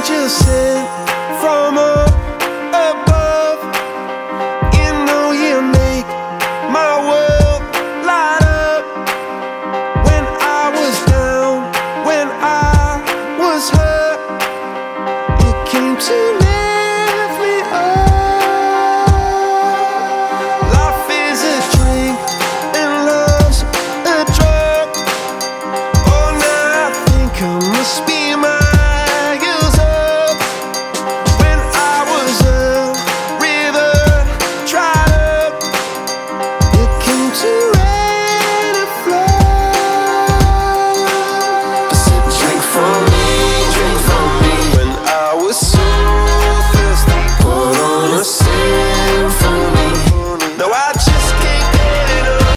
angel sent from up above. You know you make my world light up. When I was down, when I was hurt, you came to